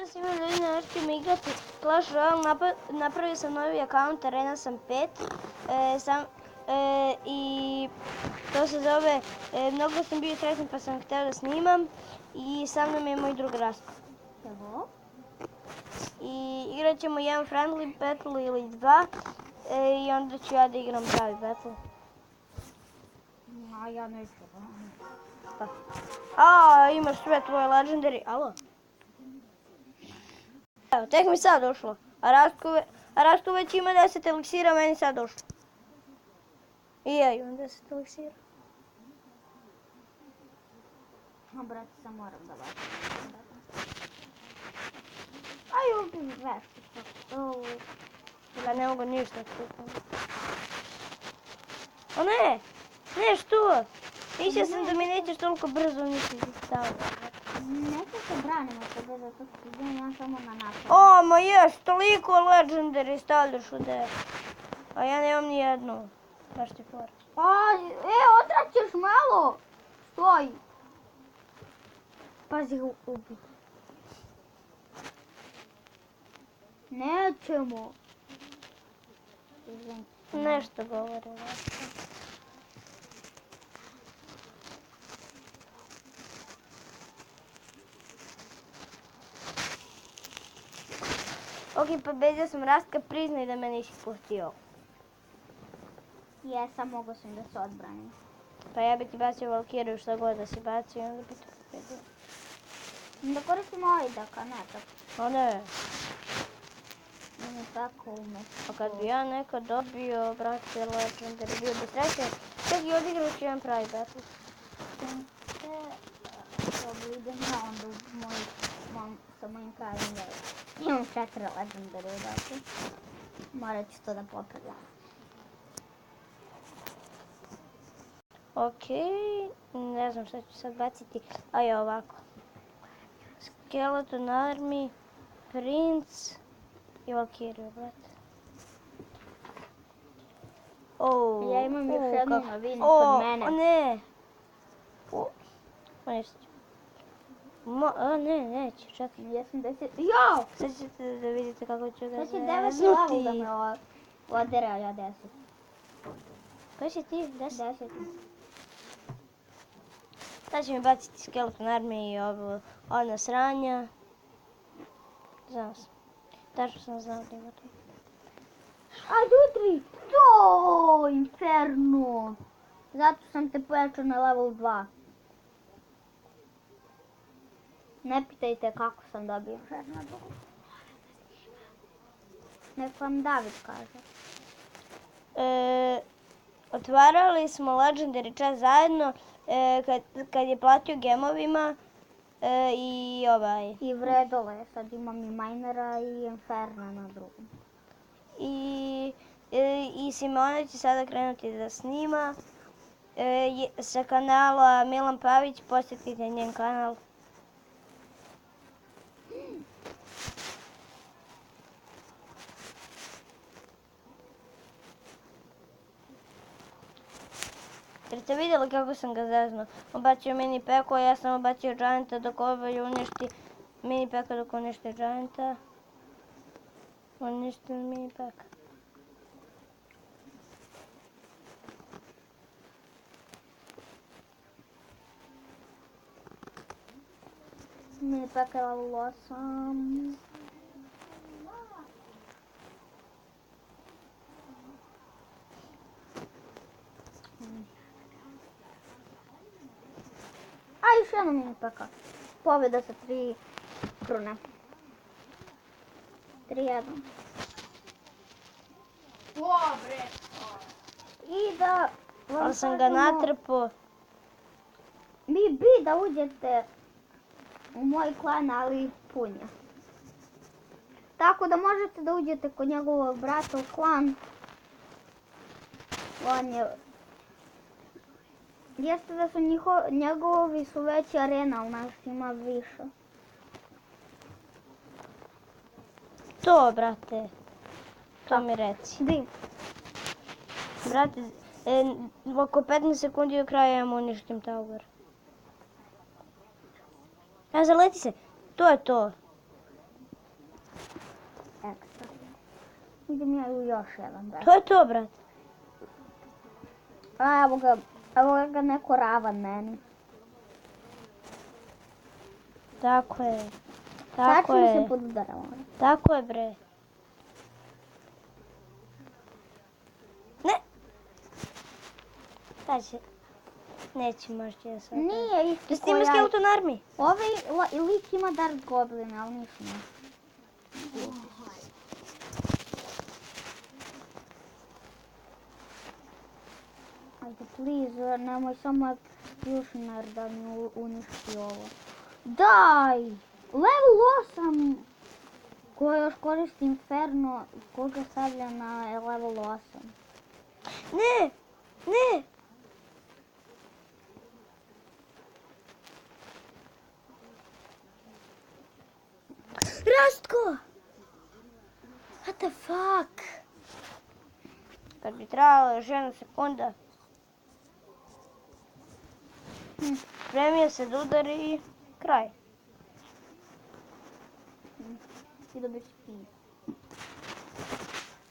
svima ljudi, danas ćemo igrati Clash Royale. Napravio sam novi account, Arena sam 5. I to se zove, mnogo sam bio sretan pa sam htio da snimam. I sa mnom je moj drug Rastko. I igrat ćemo jedan friendly battle ili dva. I onda ću ja da igram pravi battle. A ja neću. Imaš sve tvoje legendary. Alo? Evo, tek mi sad došlo. A Rastko već ima 10 eliksira, meni sad došlo. I ja imam 10 eliksira. Brate, sam moram da bacim. Aj, ubim vešću. Ja ne mogu ništa kupam. O ne! Ne, što? Mislio sam da mi nećeš toliko brzo misliti staviti. Neću se branimo tebe, zato što idem ja samo na napad. Ma jes, toliko legendary stavljaš u de. A ja nemam ni jednu. Baš ti fora. Otraćeš malo! Stoj! Pazi, ubi. Nećemo. Nešto govori. Ok, pobedio sam Rastka, priznaj da me nisi pustio. Jesam, mogo sam da se odbranim. Pa ja bi ti bacio Valkiriju šta god da si bacio i onda bi te pobedio. Da koristim ovaj daka, ne tako. O ne. Ne tako umjesto. Pa kad bi ja nekad dobio, brate, legendary, bio bi srećan. Čak i odigrao ću jedan pravi battle. Dobro, idem ja onda sa mojim krajim da imam 4 legendary, dakle. Morat ću to da popravljam. Ok, ne znam šta ću sad baciti, a je ovako. Skeleton Army, Prince i Valkyriju, brate. Ja imam još jednu novinu kod mene. O ne! Ne, neće, čekaj. Jesam 10. Jo! Sad ćete da vidite kako ću ga Sad će 9 level da me odere, a ja 10. Koji si ti? 10? 10. Sad će mi baciti Skeleton Army i ono sranja. Znao sam. Tačno sam znao da ima to. Ajde utri! To, inferno! Zato sam te pojačao na level 2. Ne pitajte kako sam dobio inferno. Nek vam David kaže. Otvarali smo Legendary čas zajedno kad je platio gemovima i I vredole, sad imam i Minera i Inferna na drugom. I Simona će sada krenuti da snima sa kanala Milan Pavić, posjetite njen kanal. Jer ste vidjeli kako sam ga zeznuo? On bacio mini peko, a ja sam obacio Gianta dok ovaj uništi mini peka dok uništi Gianta. Uništi mini peka. Mini peka je level 8. Još jedno mini peka. Pobjeda sa 3 krune. 3-1. Dobre! I da Ali sam ga natrpao. bi da uđete u moj klan, ali punja. Tako da možete da uđete kod njegovog brata u klan. On je... Jeste da su njegovi su veći arena, ali naš ima više. To, brate. To mi reci. Di? Brate, oko 15 sekundi do kraja ja mu uništim tower. Zaleti se. To je to. Idem ja u još jedan, brat. To je to, brat. A, evo ga neko ravan meni. Tako je. Sad Tako ćemo se je. podudaramo. Tako je, bre. Ne! Sad će... Neće možda ja sad. Nije isti Jesi ti ko ima ja. Skeleton Army? Ovaj lik ima Dark Goblin, ali ništa ne. Ajde, please, nemoj samo Executioner da mi uništi ovo. Daj! Level 8! Ko još koristi Inferno, koga stavlja na level 8. Ne! Ne! Rastko! What the fuck? Kad bi trajalo još jedna sekunda. Spremio se da udari i kraj. Ti dobiš speed.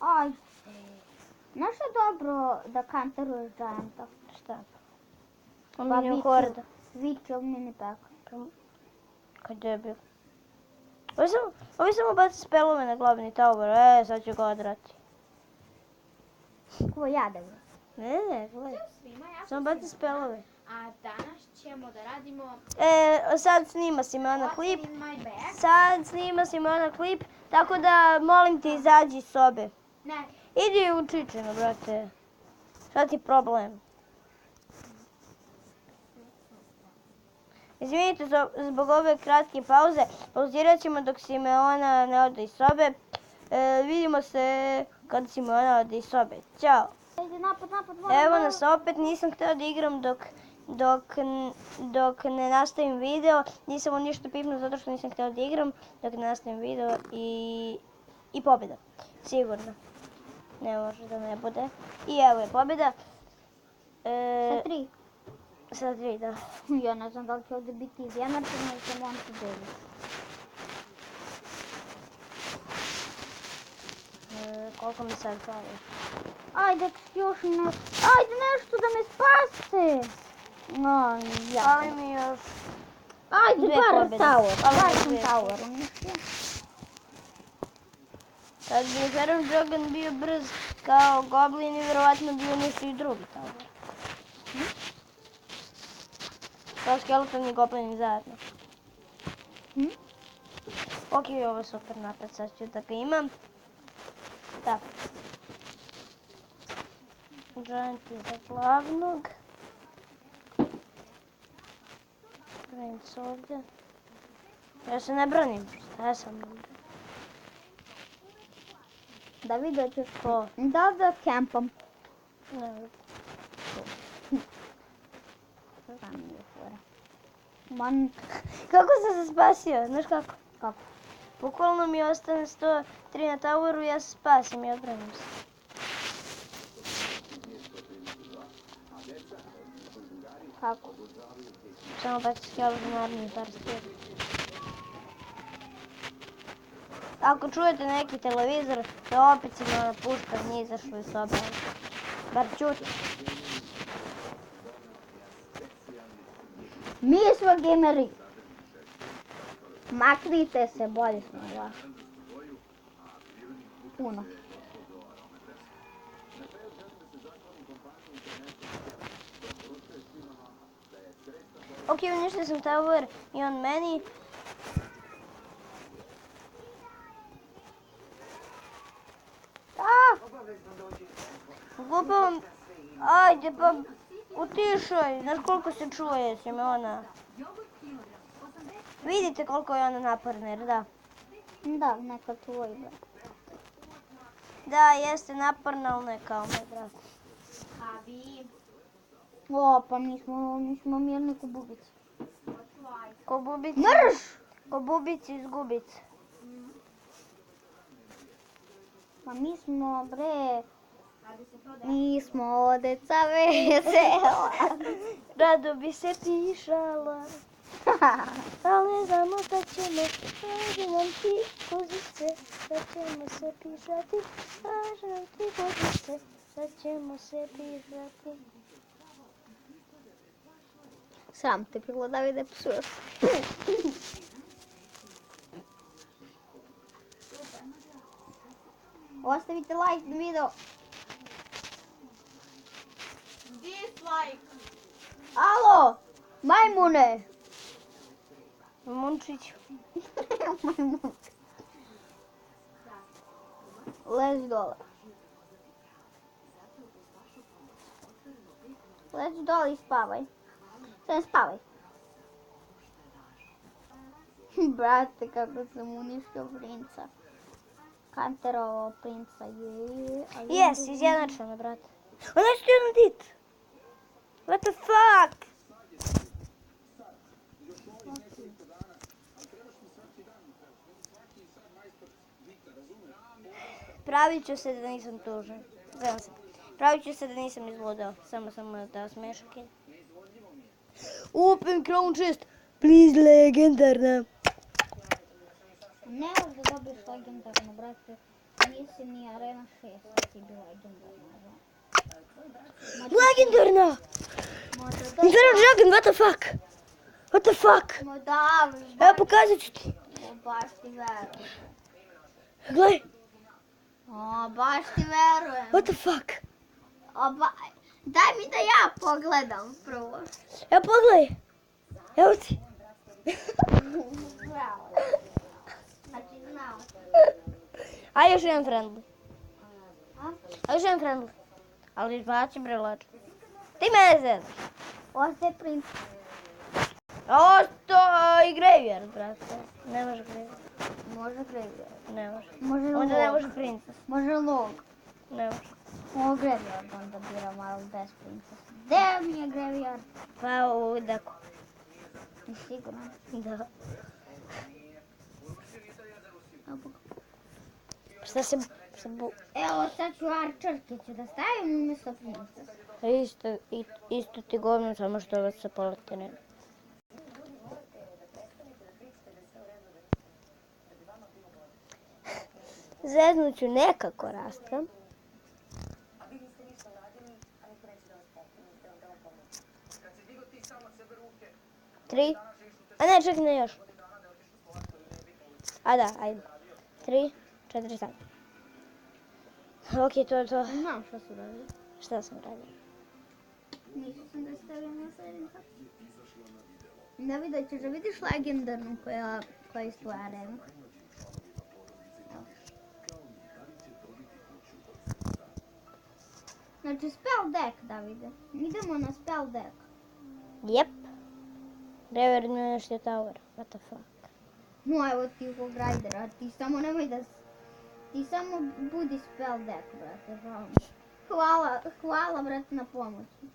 Aj. Znaš što je dobro da kanteruješ Gianta? Šta? Pa Ominju horda. Viću mini pack. Kad je bio? Ovi samo baci spelove na glavni tower. Sad ću ga odrati. Ko ja da ga. Ne, gledaj. Svima, ja Samo sam baci svima. spelove. A danas ćemo da radimo Sad snima Simona What's klip. in my bag. Sad snima Simona klip. Tako da molim te izađi iz sobe. Ne, Idi u Čičinu, brate. Šta ti je problem? Izvinite zbog ove kratke pauze. Pauzirat ćemo dok Simona ne ode iz sobe. Vidimo se kad Simona ode iz sobe. Ćao. Ajde, napad. Evo nas opet, nisam htjela da igram dok ne nastavim video. Nisam mu ništa pipnuo zato što nisam htjela da igram dok ne nastavim video i pobjeda. Sigurno. Ne može da ne bude. I evo je pobjeda. Sa 3. Sa 3, da. Ja ne znam da li će ovdje biti izjednačeno ili ćemo on se deliti. Koliko mi sad fali? Ajde, još nešto. Ajde, nešto da me spase. No, ja. Fali mi još... Ajde, dve bar pobjede. tower. Fali mi Bar sam dve tower uništio. Kad bi Feroz Dragon bio brz kao Goblin, vjerovatno bi uništio i drugi tower. Kao Skeleton i Goblin zajedno. Ok, ovo je super napad, sad ću da ga imam. Tako. Giant za glavnog. Branim se ovdje. Ja se ne branim, šta ja sam? Da vidjet ćeš Ko? da campom. Ne, Tam je fora. Man, kako sam se spasio? Znaš kako? kako? Bukvalno mi ostane 103 na toweru, ja se spasim i odbranim se. Kako? Samo baci Skeleton Army par stvari. Ako čujete neki televizor, to opet si ona puška nije izašla iz sobe. Bar čuti. Mi smo gameri. Maknite se, bolje smo od vas. Puno. Ok, uništio sam tower i on meni. Glupavam. Ajde pa utišaj. Znaš koliko se čuje Simona? Vidite koliko je ona naporna, jer da? Da, neka tvoj brat. Da, jeste naporna, ali ne kao moj brat. a vi O, pa mi smo mirni ko bubici. Ko bubici, Mrš! ko bubici iz gubice. Pa mi smo, bre, radi se to da mi smo deca vesela. Rado bi se tišala. Ali znamo da ćemo, kaži nam ti kozice, da ćemo se pisati, kaži nam ti kozice, da ćemo se pisati. Sram te bilo, Davide, psuješ. Ostavite like na video. Dislike. Alo, majmune. Munčić. Lezi dole. Lezi dole i spavaj. Sve spavaj. Brate, kako sam uništio princa. Kanterovao princa je... Jes, izjednačeno, brate. Ona je što jedan dit. What the fuck? Pravit ću se da nisam tužan. Znam se. Pravit ću se da nisam izludao. Samo da smešak je. Open Crown Chest. Please, legendarna. Ne možeš da dobiješ legendarno, brate. Nisi ni Arena 6, da ti bi legendarno. Legendarna! Inferno Dragon, what the fuck? What the fuck? No da, Evo pokazat ću ti. baš ti verujem. Gledaj. O, baš ti verujem. What the fuck? Daj mi da ja pogledam prvo. Evo pogledaj. Evo ti. Bravo. Znači znao. A još jedan friendly. A? A još jedan friendly. Ali izbacim prelač. Ti mene zezaš. Ostaje princ. Osto i graveyard, brate. Ne može graveyard. Može graveyard. Ne može. Može Onda ne log. može princess. Može log. Ne može. Ovo graveyard onda biram, ali bez princesa. Gde mi je graveyard? Pa u deku. Sigurno. Da. Evo. Evo sad ću arčerke ću da stavim umjesto princesa. Isto ti govno, samo što vas se poleti ne. Zeznut ću nekako rastka. Tri. A ne, čekaj, ne još. A da, ajde. 3, 4, sad. Ok, to je to. Znam što su radili. Šta sam radio? Mislio sam da stavim na sredinka. Da vidjet ćeš da vidiš legendarnu koja je tvoja arena. Znači spell deck, Davide. Idemo na spell deck. Jep. Rever nešto je tower. What the fuck? No evo ti ovog rajdera, ti samo nemoj da... Ti samo budi spell deck, brate, žao mi. Hvala, brate, na pomoći.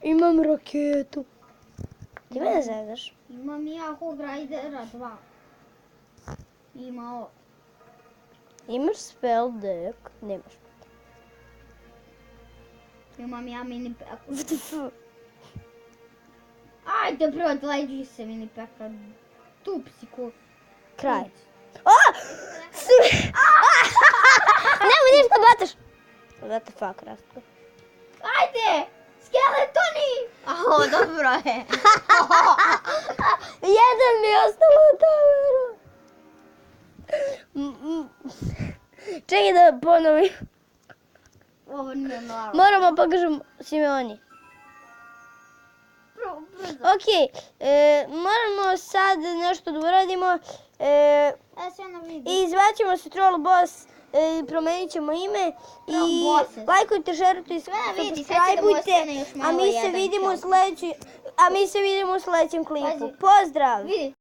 Imam raketu. Ti mene zezaš? Imam i ja Hog Rajdera 2. Ima ovo. Imaš spell deck? Nemaš. Imam ja mini peku. What the fuck? Ajde bro, odleđi se mini peka. Tu psiku. Kraj. Nemoj ništa bataš. What the fuck, Rastko? Ajde! Skeletoni! Aho, dobro je. Jedan mi je ostalo u toweru. Čekaj da ponovim. Ovo nije malo. Moramo pokažem Simeoni. Brzo. Ok, moramo sad nešto da uradimo. Sve na vidu. I zvaćemo se Troll Boss, promenit ćemo ime i Troll Bosses. lajkujte, šerujte i Sve vidi, sad će da mu subscribeujte, ostane još a malo mi se jedan vidimo u čas. sledećem klipu. Pazi. Pozdrav! Vidi.